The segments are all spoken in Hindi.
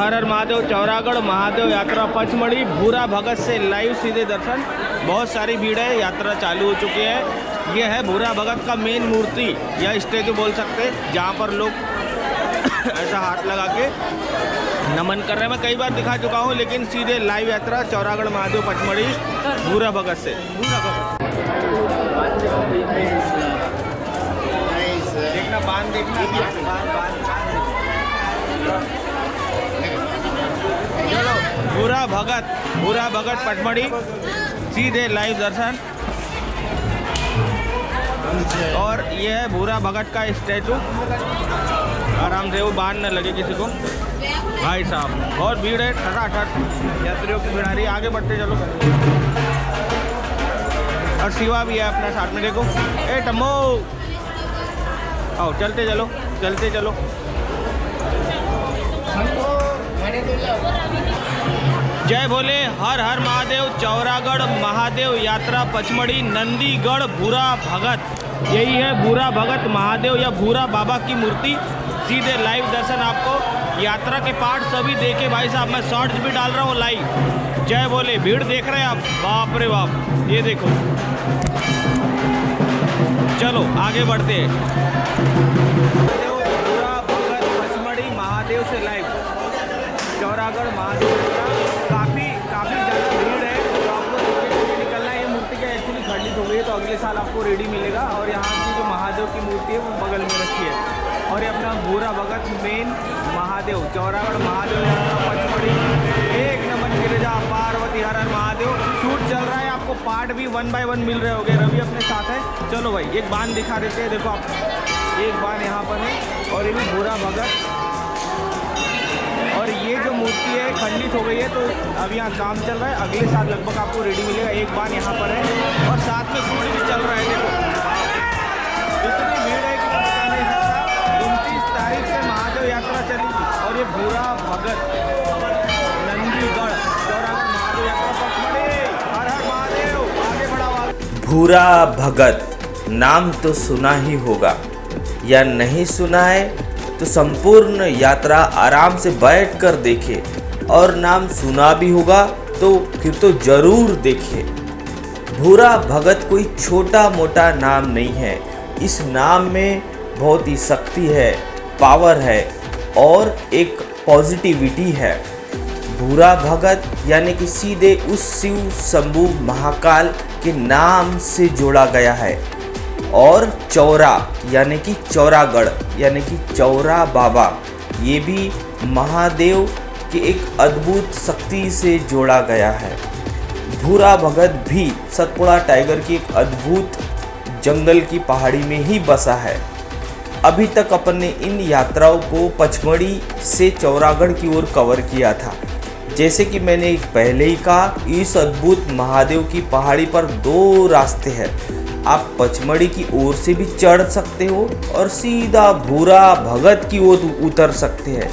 हर हर महादेव। चौरागढ़ महादेव यात्रा पचमढ़ी भूरा भगत से लाइव सीधे दर्शन। बहुत सारी भीड़ है, यात्रा चालू हो चुकी है। ये है भूरा भगत का मेन मूर्ति या स्टेचू बोल सकते हैं, जहाँ पर लोग ऐसा हाथ लगा के नमन कर रहे हैं। मैं कई बार दिखा चुका हूँ, लेकिन सीधे लाइव यात्रा चौरागढ़ महादेव पचमढ़ी भूरा भगत से। देखना बांध देखना चलो भूरा भगत पचमढ़ी सीधे लाइव दर्शन। और ये है भूरा भगत का स्टैचू, आराम से वो बांध न लगे किसी को। भाई साहब बहुत भीड़ है, ठठाठठ यात्रियों की भीड़ आ रही है। आगे बढ़ते चलो। और शिवा भी है अपना साथ में, देखो। ए टम्मो आओ, चलते चलो चलते चलो। जय भोले, हर हर महादेव। चौरागढ़ महादेव यात्रा पचमढ़ी नंदीगढ़ भूरा भगत। यही है भूरा भगत महादेव या भूरा बाबा की मूर्ति। सीधे लाइव दर्शन आपको। यात्रा के पार्ट सभी देखे भाई साहब, मैं शॉर्ट्स भी डाल रहा हूँ लाइव। जय भोले, भीड़ देख रहे हैं आप, बाप रे बाप। ये देखो, चलो आगे बढ़ते हैं। भूरा भगत पचमढ़ी महादेव से लाइव चौरागढ़ महादेव। काफ़ी ज़्यादा भीड़ है, तो आपको निकलना है। ये मूर्ति क्या एक्चुअली खंडित हो गई है, तो अगले साल आपको रेडी मिलेगा। और यहाँ की जो महादेव की मूर्ति है वो बगल में रखी है। और ये अपना भूरा भगत मेन महादेव चौरागढ़ महादेव पचमढ़ी। एक नमन गिरिजा पार्वती हर हर महादेव। शूट चल रहा है, आपको पार्ट भी 1 बाय 1 मिल रहे होंगे। रवि अपने साथ है। चलो भाई एक बांध दिखा देते हैं, देखो आप। एक बांध यहाँ पर है, और ये भी भूरा भगत। और ये जो मूर्ति है खंडित हो गई है, तो अब यहाँ काम चल रहा है। अगले साल लगभग आपको रेडी मिलेगा। एक बार यहाँ पर है, और साथ में शूट भी चल रहा है। देखो इतनी भीड़ है कि मैं बता नहीं सकता। 29 तारीख से महादेव यात्रा चलेगी। और ये भूरा भगत नंदीगढ़ चौरागढ़ महादेव यात्रा पचमढ़ी। हर हर महादेव। आगे बढ़ाओ। भूरा भगत नाम तो सुना ही होगा, या नहीं सुना है तो संपूर्ण यात्रा आराम से बैठकर देखे। और नाम सुना भी होगा तो फिर तो जरूर देखे। भूरा भगत कोई छोटा मोटा नाम नहीं है। इस नाम में बहुत ही शक्ति है, पावर है, और एक पॉजिटिविटी है। भूरा भगत यानी कि सीधे उस शिव शंभू महाकाल के नाम से जोड़ा गया है। और चौरा यानी कि चौरागढ़ यानी कि चौरा बाबा, ये भी महादेव के एक अद्भुत शक्ति से जोड़ा गया है। भूरा भगत भी सतपुड़ा टाइगर की एक अद्भुत जंगल की पहाड़ी में ही बसा है। अभी तक अपन ने इन यात्राओं को पचमढ़ी से चौरागढ़ की ओर कवर किया था। जैसे कि मैंने पहले ही कहा, इस अद्भुत महादेव की पहाड़ी पर 2 रास्ते हैं। आप पचमढ़ी की ओर से भी चढ़ सकते हो और सीधा भूरा भगत की ओर उतर सकते हैं,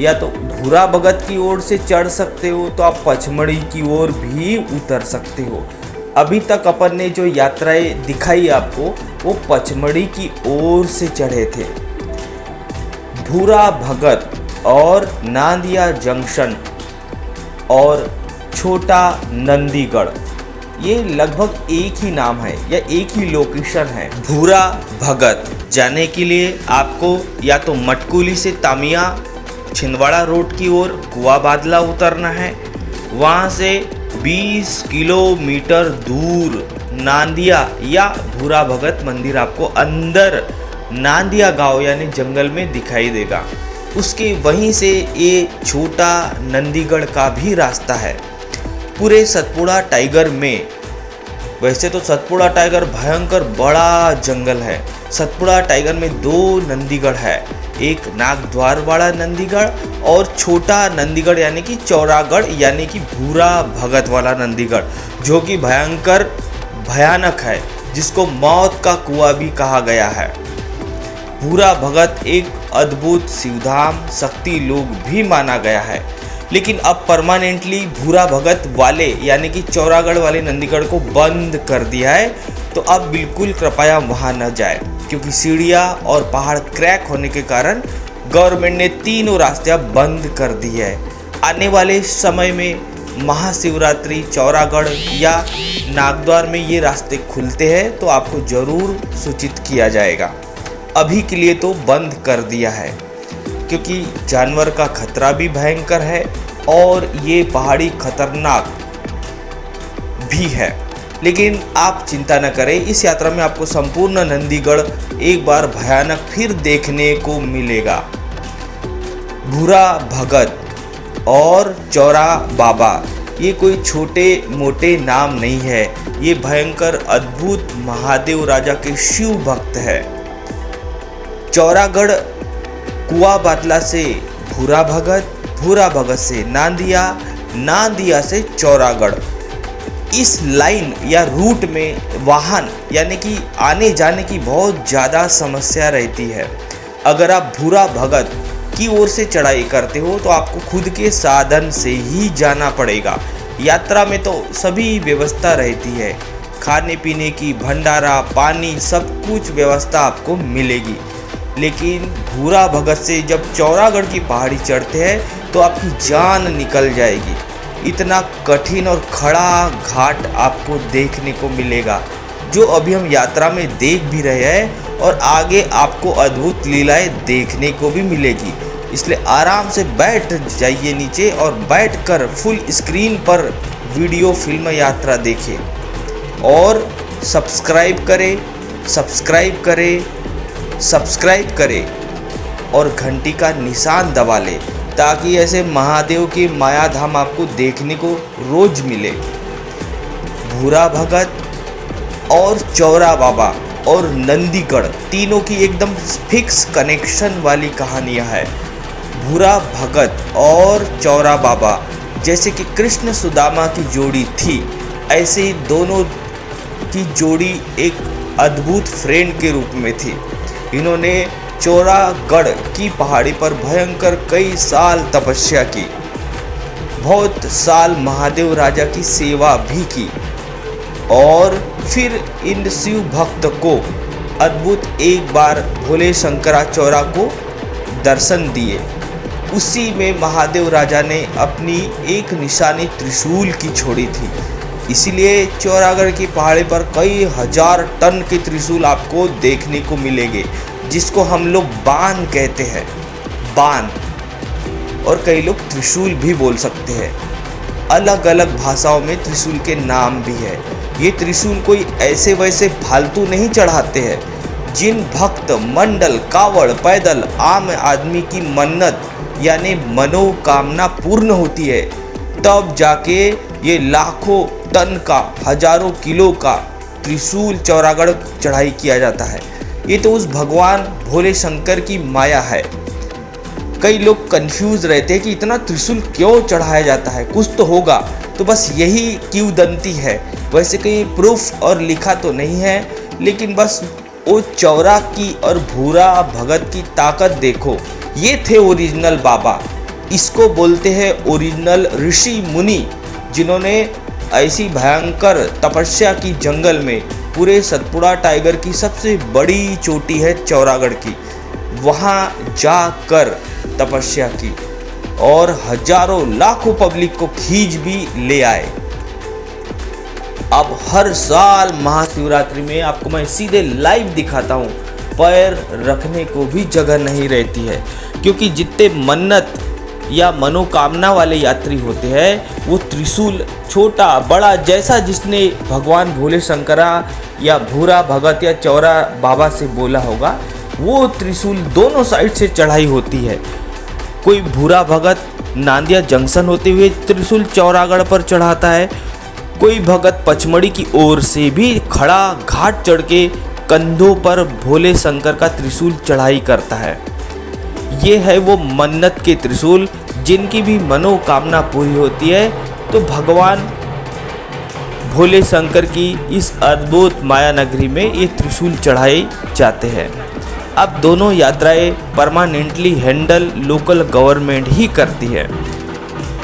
या तो भूरा भगत की ओर से चढ़ सकते हो तो आप पचमढ़ी की ओर भी उतर सकते हो। अभी तक अपन ने जो यात्राएं दिखाई आपको, वो पचमढ़ी की ओर से चढ़े थे। भूरा भगत और नांदिया जंक्शन और छोटा नंदीगढ़, ये लगभग एक ही नाम है या एक ही लोकेशन है। भूरा भगत जाने के लिए आपको या तो मटकुली से तामिया छिंदवाड़ा रोड की ओर कुआ बादला उतरना है। वहाँ से 20 किलोमीटर दूर नांदिया या भूरा भगत मंदिर आपको अंदर नांदिया गांव यानी जंगल में दिखाई देगा। उसके वहीं से ये छोटा नंदीगढ़ का भी रास्ता है। पूरे सतपुड़ा टाइगर में, वैसे तो सतपुड़ा टाइगर भयंकर बड़ा जंगल है। सतपुड़ा टाइगर में 2 नंदीगढ़ है, एक नागद्वार वाला नंदीगढ़ और छोटा नंदीगढ़ यानी कि चौरागढ़ यानी कि भूरा भगत वाला नंदीगढ़, जो कि भयानक है, जिसको मौत का कुआं भी कहा गया है। भूरा भगत एक अद्भुत शिवधाम शक्ति लोग भी माना गया है, लेकिन अब परमानेंटली भूरा भगत वाले यानी कि चौरागढ़ वाले नंदीगढ़ को बंद कर दिया है। तो अब बिल्कुल कृपया वहां न जाए, क्योंकि सीढ़ियाँ और पहाड़ क्रैक होने के कारण गवर्नमेंट ने तीनों रास्ते अब बंद कर दिए है। आने वाले समय में महाशिवरात्रि चौरागढ़ या नागद्वार में ये रास्ते खुलते हैं तो आपको ज़रूर सूचित किया जाएगा। अभी के लिए तो बंद कर दिया है क्योंकि जानवर का खतरा भी भयंकर है और ये पहाड़ी खतरनाक भी है। लेकिन आप चिंता न करें, इस यात्रा में आपको संपूर्ण नंदीगढ़ एक बार भयानक फिर देखने को मिलेगा। भूरा भगत और चौरा बाबा ये कोई छोटे मोटे नाम नहीं है, ये भयंकर अद्भुत महादेव राजा के शिव भक्त है। चौरागढ़ कुआ बातला से भूरा भगत से नांदिया, नांदिया से चौरागढ़। इस लाइन या रूट में वाहन यानी कि आने जाने की बहुत ज़्यादा समस्या रहती है। अगर आप भूरा भगत की ओर से चढ़ाई करते हो तो आपको खुद के साधन से ही जाना पड़ेगा। यात्रा में तो सभी व्यवस्था रहती है, खाने पीने की, भंडारा, पानी, सब कुछ व्यवस्था आपको मिलेगी। लेकिन भूरा भगत से जब चौरागढ़ की पहाड़ी चढ़ते हैं तो आपकी जान निकल जाएगी। इतना कठिन और खड़ा घाट आपको देखने को मिलेगा जो अभी हम यात्रा में देख भी रहे हैं, और आगे आपको अद्भुत लीलाएं देखने को भी मिलेगी। इसलिए आराम से बैठ जाइए नीचे और बैठकर फुल स्क्रीन पर वीडियो फिल्म यात्रा देखें और सब्सक्राइब करें और घंटी का निशान दबा लें ताकि ऐसे महादेव के माया धाम आपको देखने को रोज मिले। भूरा भगत और चौरा बाबा और नंदीगढ़ तीनों की एकदम फिक्स कनेक्शन वाली कहानियाँ है। भूरा भगत और चौरा बाबा जैसे कि कृष्ण सुदामा की जोड़ी थी, ऐसे ही दोनों की जोड़ी एक अद्भुत फ्रेंड के रूप में थी। इन्होंने चौरागढ़ की पहाड़ी पर भयंकर कई साल तपस्या की, बहुत साल महादेव राजा की सेवा भी की और फिर इन शिव भक्त को अद्भुत एक बार भोले शंकराचौरा को दर्शन दिए। उसी में महादेव राजा ने अपनी एक निशानी त्रिशूल की छोड़ी थी। इसीलिए चौरागढ़ की पहाड़ी पर कई हजार टन के त्रिशूल आपको देखने को मिलेंगे, जिसको हम लोग बाण कहते हैं, बाण, और कई लोग त्रिशूल भी बोल सकते हैं। अलग अलग भाषाओं में त्रिशूल के नाम भी है। ये त्रिशूल कोई ऐसे वैसे फालतू नहीं चढ़ाते हैं। जिन भक्त मंडल, कावड़, पैदल, आम आदमी की मन्नत यानी मनोकामना पूर्ण होती है, तब जाके ये लाखों टन का, हजारों किलो का त्रिशूल चौरागढ़ चढ़ाई किया जाता है। ये तो उस भगवान भोले शंकर की माया है। कई लोग कंफ्यूज रहते हैं कि इतना त्रिशूल क्यों चढ़ाया जाता है, कुछ तो होगा। तो बस यही किंवदंती है। वैसे कहीं प्रूफ और लिखा तो नहीं है, लेकिन बस वो चौरा की और भूरा भगत की ताकत देखो। ये थे ओरिजिनल बाबा। इसको बोलते हैं ओरिजिनल ऋषि मुनि, जिन्होंने ऐसी भयंकर तपस्या की जंगल में, पूरे सतपुड़ा टाइगर की सबसे बड़ी चोटी है चौरागढ़ की, वहाँ जाकर तपस्या की और हजारों लाखों पब्लिक को खींच भी ले आए। अब हर साल महाशिवरात्रि में आपको मैं सीधे लाइव दिखाता हूँ। पैर रखने को भी जगह नहीं रहती है, क्योंकि जितने मन्नत या मनोकामना वाले यात्री होते हैं वो त्रिशूल छोटा बड़ा जैसा जिसने भगवान भोले शंकरा या भूरा भगत या चौरा बाबा से बोला होगा, वो त्रिशूल दोनों साइड से चढ़ाई होती है। कोई भूरा भगत नांदिया जंक्शन होते हुए त्रिशूल चौरागढ़ पर चढ़ाता है, कोई भगत पचमढ़ी की ओर से भी खड़ा घाट चढ़ के कंधों पर भोले शंकर का त्रिशूल चढ़ाई करता है। ये है वो मन्नत के त्रिशूल जिनकी भी मनोकामना पूरी होती है, तो भगवान भोले शंकर की इस अद्भुत माया नगरी में ये त्रिशूल चढ़ाए जाते हैं। अब दोनों यात्राएं परमानेंटली हैंडल लोकल गवर्नमेंट ही करती है।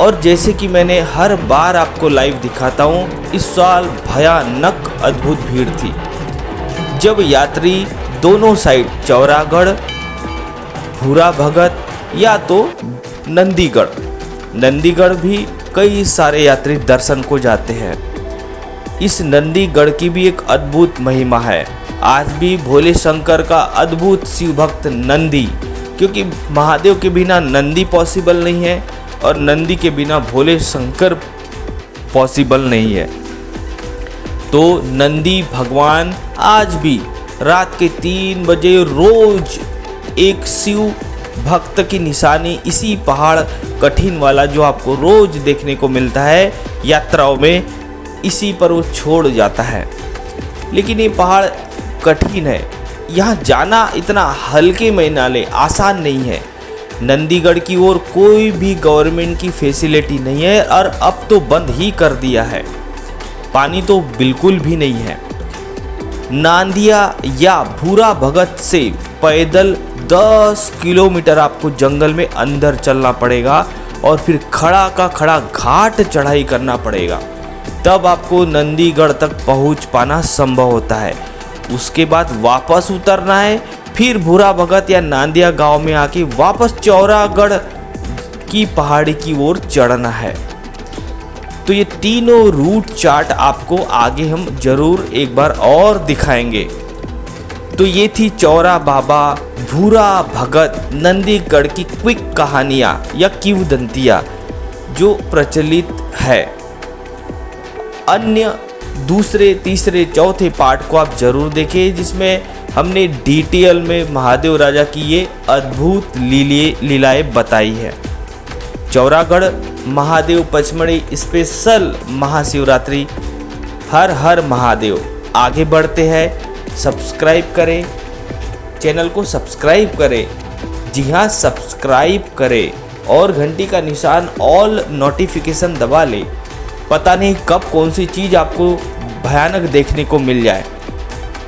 और जैसे कि मैंने हर बार आपको लाइव दिखाता हूँ, इस साल भयानक अद्भुत भीड़ थी। जब यात्री दोनों साइड चौरागढ़, भूरा भगत या तो नंदीगढ़ नंदीगढ़ भी कई सारे यात्री दर्शन को जाते हैं। इस नंदीगढ़ की भी एक अद्भुत महिमा है। आज भी भोले शंकर का अद्भुत शिव भक्त नंदी, क्योंकि महादेव के बिना नंदी पॉसिबल नहीं है और नंदी के बिना भोले शंकर पॉसिबल नहीं है। तो नंदी भगवान आज भी रात के 3 बजे रोज एक शिव भक्त की निशानी इसी पहाड़ कठिन वाला जो आपको रोज देखने को मिलता है यात्राओं में, इसी पर वो छोड़ जाता है। लेकिन ये पहाड़ कठिन है, यहाँ जाना इतना हल्के में ना ले, आसान नहीं है। नंदीगढ़ की ओर कोई भी गवर्नमेंट की फैसिलिटी नहीं है और अब तो बंद ही कर दिया है। पानी तो बिल्कुल भी नहीं है। नांदिया या भूरा भगत से पैदल 10 किलोमीटर आपको जंगल में अंदर चलना पड़ेगा और फिर खड़ा का खड़ा घाट चढ़ाई करना पड़ेगा, तब आपको नंदीगढ़ तक पहुंच पाना संभव होता है। उसके बाद वापस उतरना है, फिर भूरा भगत या नांदिया गांव में आके वापस चौरागढ़ की पहाड़ी की ओर चढ़ना है। तो ये तीनों रूट चार्ट आपको आगे हम जरूर एक बार और दिखाएंगे। तो ये थी चौरा बाबा, भूरा भगत, नंदीगढ़ की क्विक कहानियाँ या किंवदंतियाँ जो प्रचलित है। अन्य दूसरे, तीसरे, चौथे पार्ट को आप जरूर देखें, जिसमें हमने डिटेल में महादेव राजा की ये अद्भुत लीलाएं बताई है। चौरागढ़ महादेव पचमढ़ी स्पेशल महाशिवरात्रि। हर हर महादेव। आगे बढ़ते हैं, सब्सक्राइब करें, चैनल को सब्सक्राइब करें, जी हाँ सब्सक्राइब करें और घंटी का निशान ऑल नोटिफिकेशन दबा लें। पता नहीं कब कौन सी चीज़ आपको भयानक देखने को मिल जाए।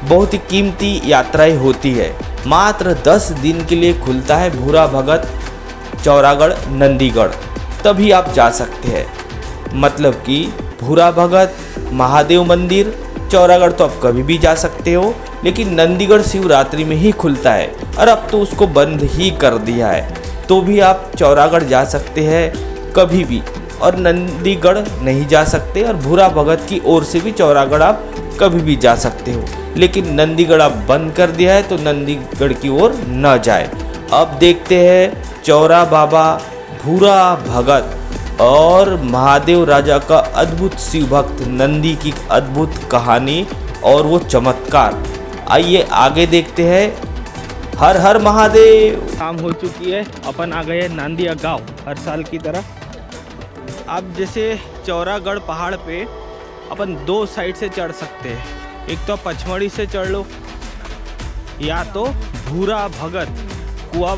बहुत ही कीमती यात्राएं होती है। मात्र 10 दिन के लिए खुलता है भूरा भगत चौरागढ़ नंदीगढ़, तभी आप जा सकते हैं। मतलब कि भूरा भगत महादेव मंदिर चौरागढ़ तो आप कभी भी जा सकते हो, लेकिन नंदीगढ़ शिवरात्रि में ही खुलता है और अब तो उसको बंद ही कर दिया है। तो भी आप चौरागढ़ जा सकते हैं कभी भी, और नंदीगढ़ नहीं जा सकते, और भूरा भगत की ओर से भी चौरागढ़ आप कभी भी जा सकते हो। लेकिन नंदीगढ़ आप बंद कर दिया है तो नंदीगढ़ की ओर न जाए। अब देखते हैं चौरा बाबा, भूरा भगत और महादेव राजा का अद्भुत शिव भक्त नंदी की अद्भुत कहानी और वो चमत्कार। आइए आगे देखते हैं। हर हर महादेव। शाम हो चुकी है, अपन आ गए नांदिया गांव हर साल की तरह। अब जैसे चौरागढ़ पहाड़ पे अपन 2 साइड से चढ़ सकते हैं। एक तो पचमढ़ी से चढ़ लो, या तो भूरा भगत कुआ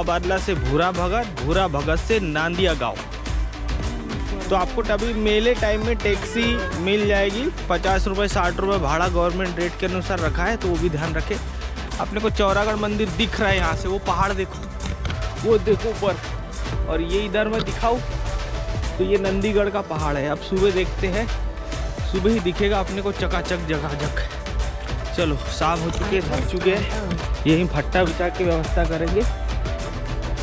बादला से भूरा भगत से नांदिया गांव। तो आपको तभी मेले टाइम में टैक्सी मिल जाएगी। 50 रुपये 60 रुपये भाड़ा गवर्नमेंट रेट के अनुसार रखा है, तो वो भी ध्यान रखें। अपने को चौरागढ़ मंदिर दिख रहा है यहाँ से, वो पहाड़ देखो, वो देखो ऊपर, और ये इधर मैं दिखाऊँ तो ये नंदीगढ़ का पहाड़ है। अब सुबह देखते हैं, सुबह ही दिखेगा अपने को चकाचक जगह। चलो शाम हो चुकी है, थक चुके हैं, यहीं भट्टा बिछा के व्यवस्था करेंगे।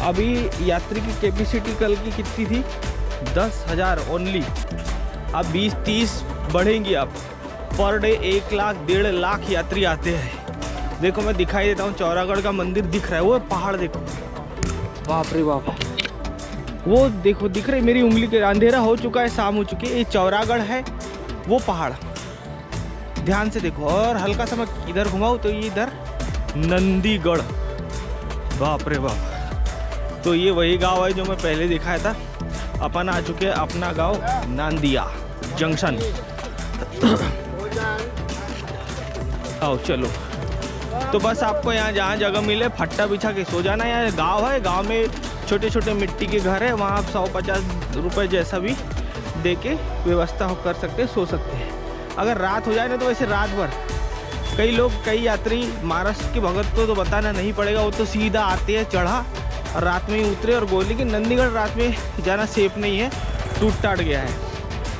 अभी यात्री की कैपेसिटी कल की कितनी थी? 10,000 ओनली। अब 20-30 बढ़ेंगी। अब पर डे 1 लाख 1.5 लाख यात्री आते हैं। देखो मैं दिखाई देता हूँ, चौरागढ़ का मंदिर दिख रहा है, वो पहाड़ देखो, बाप रे बाप, वो देखो दिख रही मेरी उंगली के। अंधेरा हो चुका है, शाम हो चुकी है। ये चौरागढ़ है, वो पहाड़ ध्यान से देखो। और हल्का सा मैं इधर घुमाऊँ तो ये इधर नंदीगढ़, बाप रे बाप। तो ये वही गांव है जो मैं पहले दिखाया था। अपन आ चुके हैं अपना गांव नांदिया जंक्शन। आओ चलो। तो बस आपको यहाँ जहाँ जगह मिले फट्टा बिछा के सो जाना। यहाँ गांव है, गांव में छोटे छोटे मिट्टी के घर है, वहाँ आप 150 रुपये जैसा भी दे के व्यवस्था कर सकते हैं, सो सकते हैं। अगर रात हो जाए ना तो वैसे रात भर कई यात्री महाराष्ट्र के भगत को तो बताना नहीं पड़ेगा, वो तो सीधा आते हैं चढ़ा और रात में ही उतरे और गोली की। नंदीगढ़ रात में जाना सेफ नहीं है, टूट टाट गया है।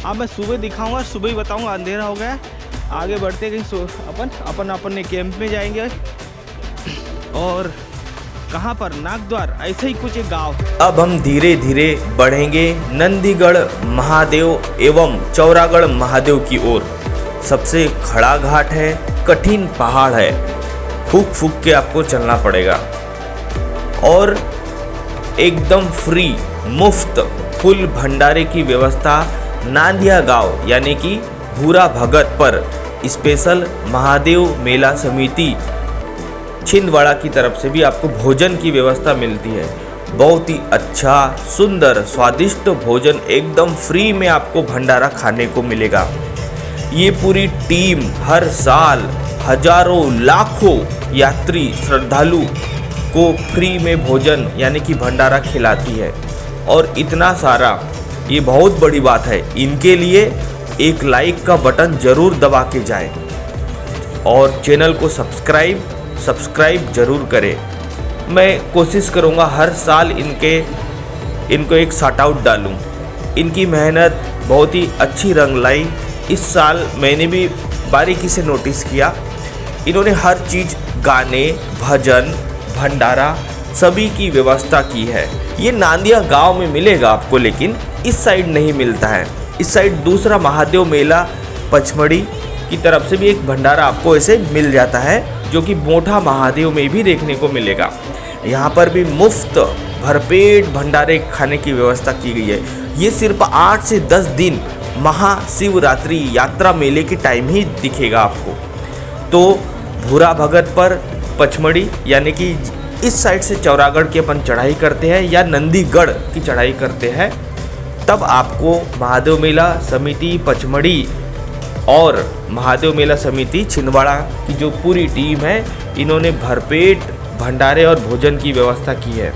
अब मैं सुबह दिखाऊंगा, सुबह ही बताऊंगा, अंधेरा हो गया है। आगे बढ़ते कहीं अपन अपने कैंप में जाएंगे और कहाँ पर? नागद्वार, ऐसे ही कुछ एक गांव। अब हम धीरे धीरे बढ़ेंगे नंदीगढ़ महादेव एवं चौरागढ़ महादेव की ओर। सबसे खड़ा घाट है, कठिन पहाड़ है, फूक फूक के आपको चलना पड़ेगा और एकदम फ्री मुफ्त फुल भंडारे की व्यवस्था नांदिया गांव यानी कि भूरा भगत पर स्पेशल महादेव मेला समिति छिंदवाड़ा की तरफ से भी आपको भोजन की व्यवस्था मिलती है। बहुत ही अच्छा सुंदर स्वादिष्ट भोजन एकदम फ्री में आपको भंडारा खाने को मिलेगा। ये पूरी टीम हर साल हजारों लाखों यात्री श्रद्धालु को फ्री में भोजन यानी कि भंडारा खिलाती है और इतना सारा, ये बहुत बड़ी बात है। इनके लिए एक लाइक का बटन जरूर दबा के जाए और चैनल को सब्सक्राइब जरूर करें। मैं कोशिश करूँगा हर साल इनको एक शार्ट आउट डालूँ। इनकी मेहनत बहुत ही अच्छी रंग लाई। इस साल मैंने भी बारीकी से नोटिस किया, इन्होंने हर चीज़ गाने भजन भंडारा सभी की व्यवस्था की है। ये नांदिया गांव में मिलेगा आपको, लेकिन इस साइड नहीं मिलता है। इस साइड दूसरा महादेव मेला पचमढ़ी की तरफ से भी एक भंडारा आपको ऐसे मिल जाता है, जो कि मोठा महादेव में भी देखने को मिलेगा। यहाँ पर भी मुफ्त भरपेट भंडारे खाने की व्यवस्था की गई है। ये सिर्फ 8 से 10 दिन महाशिवरात्रि यात्रा मेले के टाइम ही दिखेगा आपको। तो भूरा भगत पर पचमढ़ी यानी कि इस साइड से चौरागढ़ की अपन चढ़ाई करते हैं या नंदीगढ़ की चढ़ाई करते हैं, तब आपको महादेव मेला समिति पचमढ़ी और महादेव मेला समिति छिंदवाड़ा की जो पूरी टीम है, इन्होंने भरपेट भंडारे और भोजन की व्यवस्था की है।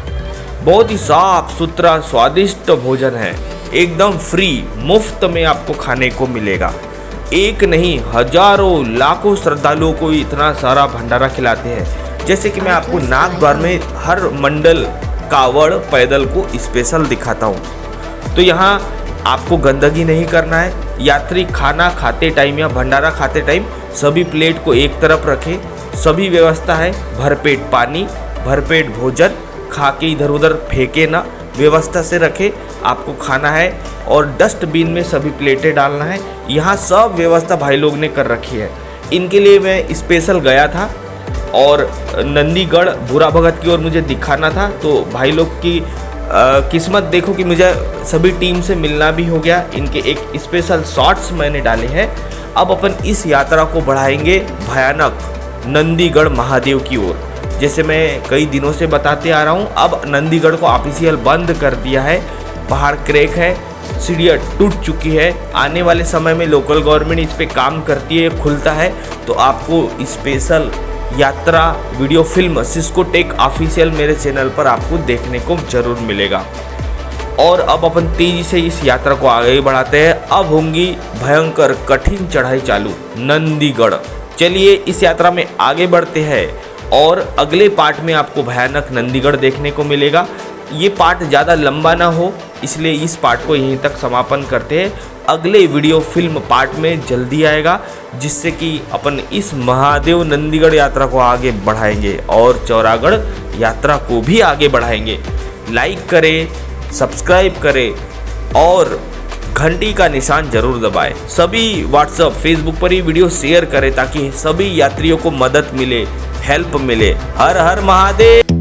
बहुत ही साफ सुथरा स्वादिष्ट भोजन है, एकदम फ्री मुफ्त में आपको खाने को मिलेगा। एक नहीं हजारों लाखों श्रद्धालुओं को इतना सारा भंडारा खिलाते हैं। जैसे कि मैं आपको नागद्वार में हर मंडल कावड़ पैदल को स्पेशल दिखाता हूँ। तो यहाँ आपको गंदगी नहीं करना है। यात्री खाना खाते टाइम या भंडारा खाते टाइम सभी प्लेट को एक तरफ रखें, सभी व्यवस्था है। भरपेट पानी भरपेट भोजन खा के इधर उधर फेंके ना, व्यवस्था से रखे। आपको खाना है और डस्टबिन में सभी प्लेटें डालना है। यहाँ सब व्यवस्था भाई लोग ने कर रखी है। इनके लिए मैं स्पेशल गया था और नंदीगढ़ भूरा भगत की ओर मुझे दिखाना था, तो भाई लोग की किस्मत देखो कि मुझे सभी टीम से मिलना भी हो गया। इनके एक स्पेशल शॉट्स मैंने डाले हैं। अब अपन इस यात्रा को बढ़ाएंगे भयानक नंदीगढ़ महादेव की ओर। जैसे मैं कई दिनों से बताते आ रहा हूँ, अब नंदीगढ़ को ऑफिशियल बंद कर दिया है। पहाड़ क्रैक है, सीढ़ियाँ टूट चुकी है। आने वाले समय में लोकल गवर्नमेंट इस पर काम करती है, खुलता है तो आपको स्पेशल यात्रा video film Cisco tech official मेरे चैनल पर आपको देखने को जरूर मिलेगा। और अब अपन तेजी से इस यात्रा को आगे बढ़ाते हैं। अब होंगी भयंकर कठिन चढ़ाई चालू नंदीगढ़। चलिए इस यात्रा में आगे बढ़ते हैं और अगले पार्ट में आपको भयानक नंदीगढ़ देखने को मिलेगा। ये पार्ट ज़्यादा लंबा ना हो, इसलिए इस पार्ट को यहीं तक समापन करते हैं। अगले वीडियो फिल्म पार्ट में जल्दी आएगा, जिससे कि अपन इस महादेव नंदीगढ़ यात्रा को आगे बढ़ाएंगे और चौरागढ़ यात्रा को भी आगे बढ़ाएंगे। लाइक करें, सब्सक्राइब करें और घंटी का निशान जरूर दबाएं। सभी व्हाट्सएप फेसबुक पर ही वीडियो शेयर करें ताकि सभी यात्रियों को मदद मिले, हेल्प मिले। हर हर महादेव।